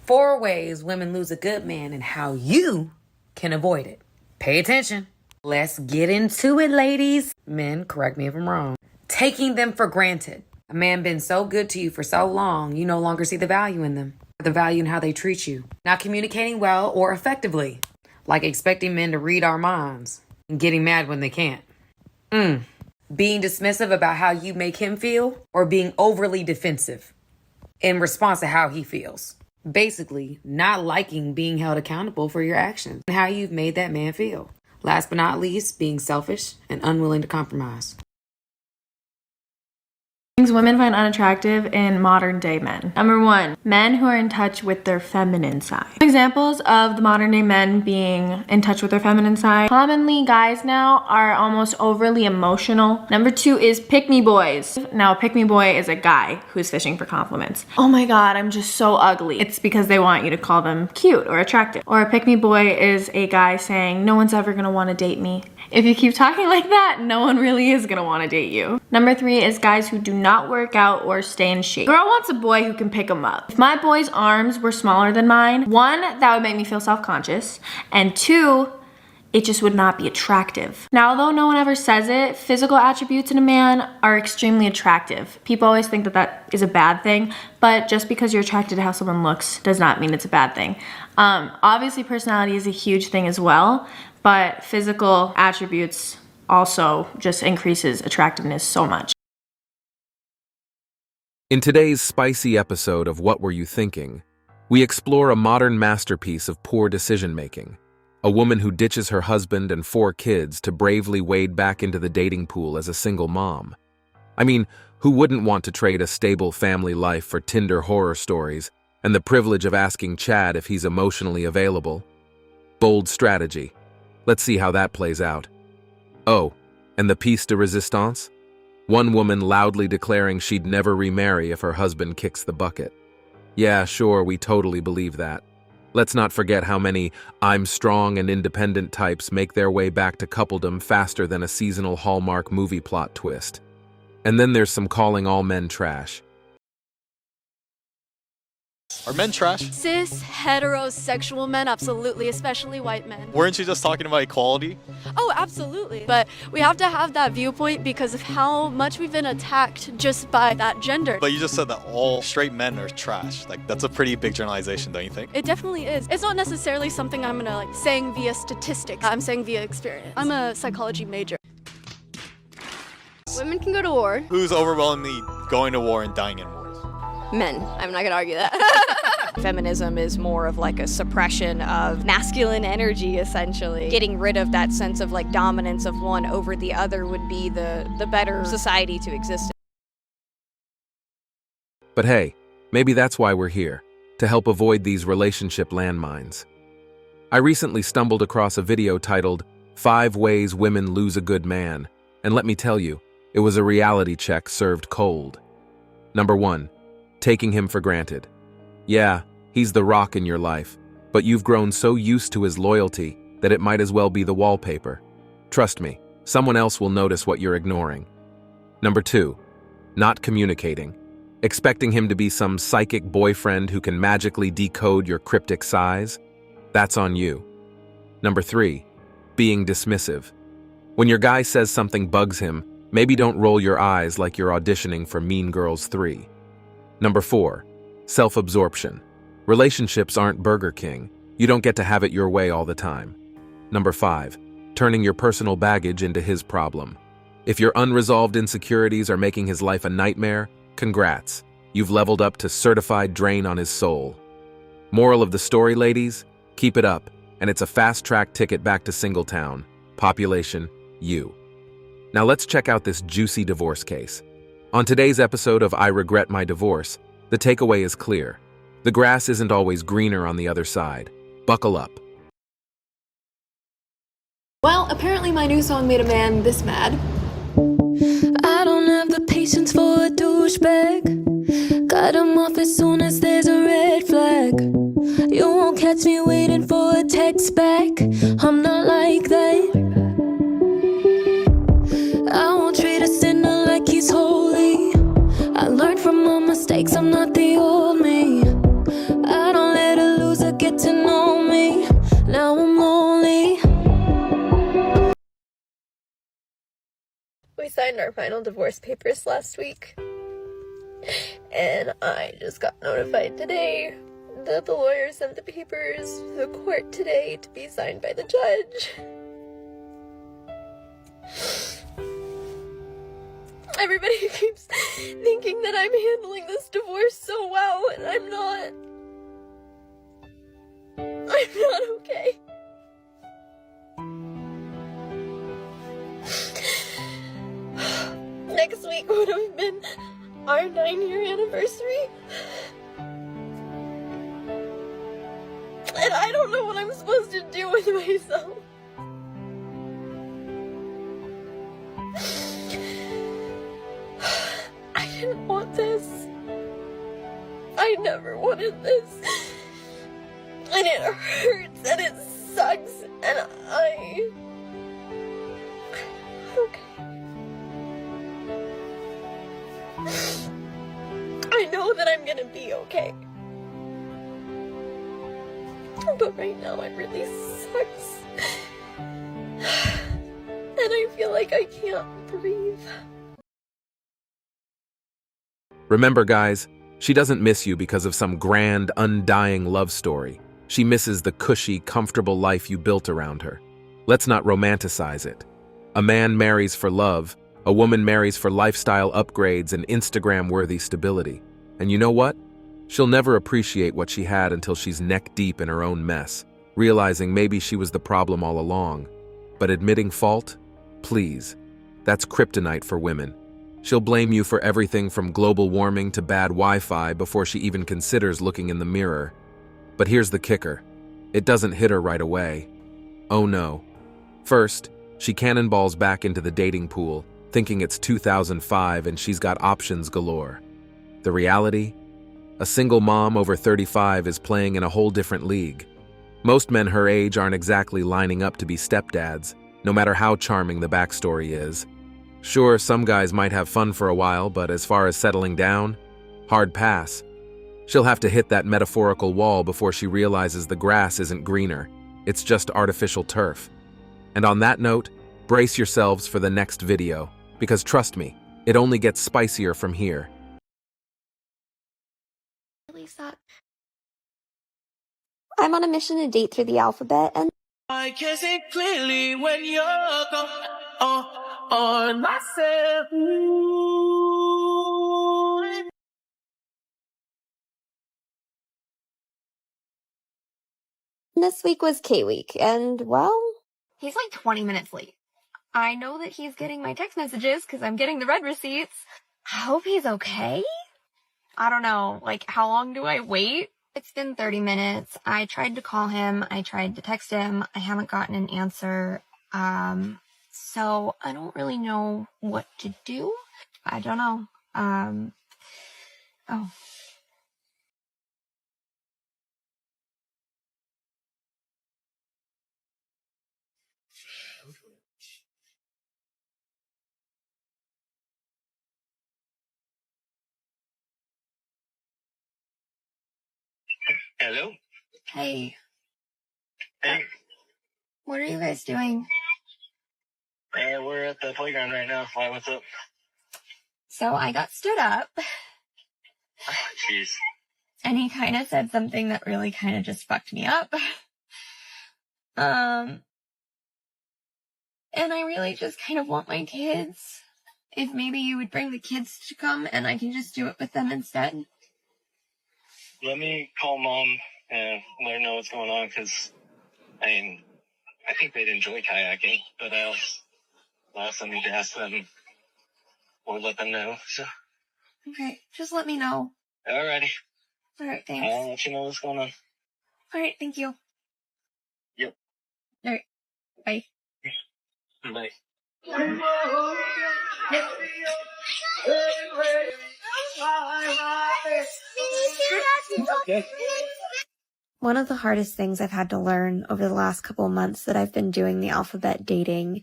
4 ways women lose a good man and how you can avoid it. Pay attention. Let's get into it, ladies. Men, correct me if I'm wrong. Taking them for granted. A man been so good to you for so long, you no longer see the value in them. The value in how they treat you. Not communicating well or effectively. Like expecting men to read our minds. And getting mad when they can't. Being dismissive about how you make him feel. Or being overly defensive in response to how he feels. Basically, not liking being held accountable for your actions and how you've made that man feel. Last but not least, being selfish and unwilling to compromise. Things women find unattractive in modern day men. Number 1, men who are in touch with their feminine side. Examples of the modern day men being in touch with their feminine side. Commonly, guys now are almost overly emotional. Number 2 is pick-me boys. Now, a pick-me boy is a guy who's fishing for compliments. Oh my god, I'm just so ugly. It's because they want you to call them cute or attractive. Or a pick-me boy is a guy saying, no one's ever gonna wanna date me. If you keep talking like that, no one really is gonna wanna date you. Number 3 is guys who do not work out or stay in shape. Girl wants a boy who can pick him up. If my boy's arms were smaller than mine, 1, that would make me feel self-conscious, and 2, it just would not be attractive. Now, although no one ever says it, physical attributes in a man are extremely attractive. People always think that that is a bad thing, but just because you're attracted to how someone looks does not mean it's a bad thing. Obviously, personality is a huge thing as well, but physical attributes also just increases attractiveness so much. In today's spicy episode of What Were You Thinking, we explore a modern masterpiece of poor decision-making. A woman who ditches her husband and 4 kids to bravely wade back into the dating pool as a single mom. I mean, who wouldn't want to trade a stable family life for Tinder horror stories and the privilege of asking Chad if he's emotionally available? Bold strategy. Let's see how that plays out. Oh, and the piece de resistance? One woman loudly declaring she'd never remarry if her husband kicks the bucket. Yeah, sure, we totally believe that. Let's not forget how many I'm strong and independent types make their way back to coupledom faster than a seasonal Hallmark movie plot twist. And then there's some calling all men trash. Are men trash? Cis, heterosexual men, absolutely, especially white men. Weren't you just talking about equality? Oh, absolutely. But we have to have that viewpoint because of how much we've been attacked just by that gender. But you just said that all straight men are trash. Like, that's a pretty big generalization, don't you think? It definitely is. It's not necessarily something I'm gonna saying via statistics. I'm saying via experience. I'm a psychology major. Women can go to war. Who's overwhelmingly going to war and dying in wars? Men. I'm not gonna argue that. Feminism is more of like a suppression of masculine energy, essentially. Getting rid of that sense of like dominance of one over the other would be the better society to exist in. But hey, maybe that's why we're here, to help avoid these relationship landmines. I recently stumbled across a video titled 5 Ways Women Lose a Good Man, and let me tell you, it was a reality check served cold. Number 1. Taking him for granted. Yeah, he's the rock in your life, but you've grown so used to his loyalty that it might as well be the wallpaper. Trust me, someone else will notice what you're ignoring. Number 2. Not communicating. Expecting him to be some psychic boyfriend who can magically decode your cryptic sighs? That's on you. Number 3. Being dismissive. When your guy says something bugs him, maybe don't roll your eyes like you're auditioning for Mean Girls 3. Number 4. Self-absorption. Relationships aren't Burger King. You don't get to have it your way all the time. Number 5. Turning your personal baggage into his problem. If your unresolved insecurities are making his life a nightmare, congrats. You've leveled up to certified drain on his soul. Moral of the story, ladies? Keep it up, and it's a fast-track ticket back to Singletown. Population, you. Now let's check out this juicy divorce case. On today's episode of I Regret My Divorce, the takeaway is clear. The grass isn't always greener on the other side. Buckle up. Well, apparently my new song made a man this mad. I don't have the patience for a douchebag. Cut him off as soon as there's a red flag. You won't catch me waiting for a text back. I'm not like that. I won't treat a sinner like he's holy. I learned from my mistakes, I'm not the old me. I don't let a get to know me. Now I'm lonely. We signed our final divorce papers last week, and I just got notified today that the lawyer sent the papers to the court today to be signed by the judge. Everybody keeps thinking that I'm handling this divorce so well, and I'm not. I'm not okay. Next week would have been our 9-year anniversary. And I don't know what I'm supposed to do with myself. I didn't want this. I never wanted this. And it hurts and it sucks and okay. I know that I'm gonna be okay. But right now it really sucks. And I feel like I can't breathe. Remember, guys, she doesn't miss you because of some grand, undying love story. She misses the cushy, comfortable life you built around her. Let's not romanticize it. A man marries for love, a woman marries for lifestyle upgrades and Instagram-worthy stability. And you know what? She'll never appreciate what she had until she's neck-deep in her own mess, realizing maybe she was the problem all along. But admitting fault? Please. That's kryptonite for women. She'll blame you for everything from global warming to bad Wi-Fi before she even considers looking in the mirror. But here's the kicker. It doesn't hit her right away. Oh no. First, she cannonballs back into the dating pool, thinking it's 2005 and she's got options galore. The reality? A single mom over 35 is playing in a whole different league. Most men her age aren't exactly lining up to be stepdads, no matter how charming the backstory is. Sure, some guys might have fun for a while, but as far as settling down, hard pass. She'll have to hit that metaphorical wall before she realizes the grass isn't greener. It's just artificial turf. And on that note, brace yourselves for the next video, because trust me, it only gets spicier from here. I'm on a mission to date through the alphabet, and I can see clearly when you're on myself. this week was K-Week, and well, he's like 20 minutes late. I know that he's getting my text messages because I'm getting the red receipts. I hope he's okay. I don't know, like, how long do I wait? It's been 30 minutes. I tried to call him. I tried to text him. I haven't gotten an answer. So I don't really know what to do. I don't know. Oh. Hello? Hey. Hey. What are you guys doing? We're at the playground right now. Why, what's up? So I got stood up. Jeez. And he kind of said something that really kind of just fucked me up. And I really just kind of want my kids. If maybe you would bring the kids to come and I can just do it with them instead. Let me call Mom and let her know what's going on, because, I think they'd enjoy kayaking, but I also need to ask them or let them know, so. Okay, just let me know. Alrighty. Alright, thanks. I'll let you know what's going on. Alright, thank you. Yep. Alright, bye. Bye. one of the hardest things I've had to learn over the last couple of months that I've been doing the alphabet dating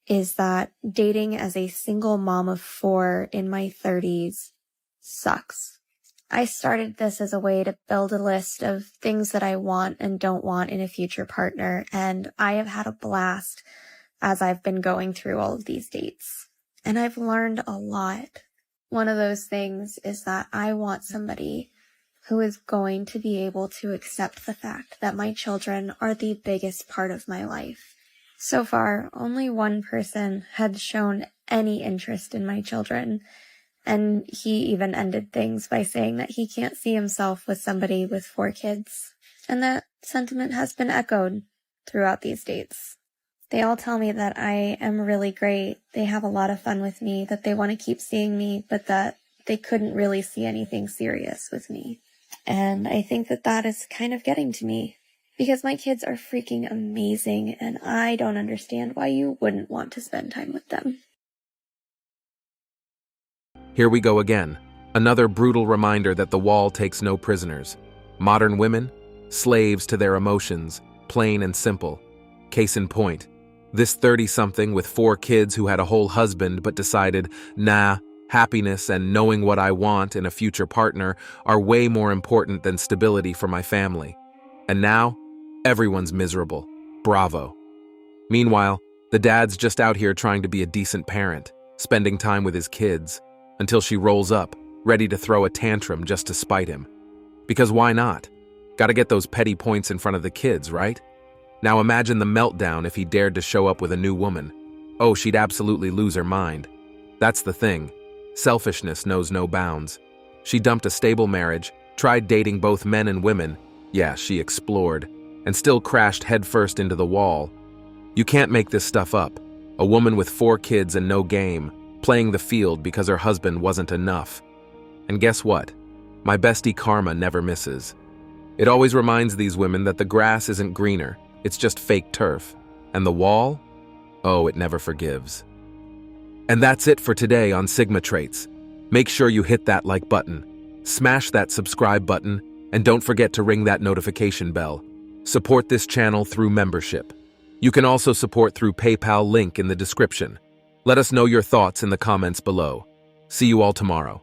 is that dating as a single mom of 4 in my 30s sucks. I started this as a way to build a list of things that I want and don't want in a future partner, and I have had a blast as I've been going through all of these dates. And I've learned a lot. One of those things is that I want somebody who is going to be able to accept the fact that my children are the biggest part of my life. So far, only one person had shown any interest in my children, and he even ended things by saying that he can't see himself with somebody with 4 kids. And that sentiment has been echoed throughout these dates. They all tell me that I am really great, they have a lot of fun with me, that they want to keep seeing me, but that they couldn't really see anything serious with me. And I think that that is kind of getting to me, because my kids are freaking amazing, and I don't understand why you wouldn't want to spend time with them. Here we go again. Another brutal reminder that the wall takes no prisoners. Modern women? Slaves to their emotions, plain and simple. Case in point, this 30-something with 4 kids who had a whole husband but decided, nah, happiness and knowing what I want in a future partner are way more important than stability for my family. And now, everyone's miserable. Bravo. Meanwhile, the dad's just out here trying to be a decent parent, spending time with his kids, until she rolls up, ready to throw a tantrum just to spite him. Because why not? Gotta get those petty points in front of the kids, right? Now imagine the meltdown if he dared to show up with a new woman. Oh, she'd absolutely lose her mind. That's the thing. Selfishness knows no bounds. She dumped a stable marriage, tried dating both men and women. Yeah, she explored, and still crashed headfirst into the wall. You can't make this stuff up. A woman with 4 kids and no game, playing the field because her husband wasn't enough. And guess what? My bestie karma never misses. It always reminds these women that the grass isn't greener, it's just fake turf. And the wall? Oh, it never forgives. And that's it for today on Sigma Traits. Make sure you hit that like button, smash that subscribe button, and don't forget to ring that notification bell. Support this channel through membership. You can also support through PayPal, link in the description. Let us know your thoughts in the comments below. See you all tomorrow.